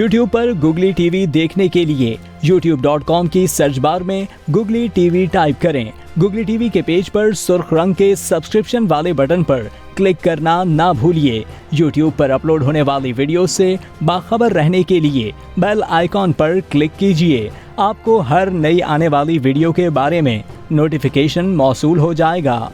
YouTube पर Googly TV देखने के लिए youtube.com की सर्च बार में Googly TV टाइप करें। Googly TV के पेज पर सुर्ख रंग के सब्सक्रिप्शन वाले बटन पर क्लिक करना ना भूलिए। YouTube पर अपलोड होने वाली वीडियो से बाखबर रहने के लिए बेल आइकॉन पर क्लिक कीजिए। आपको हर नई आने वाली वीडियो के बारे में नोटिफिकेशन मौसूल हो जाएगा।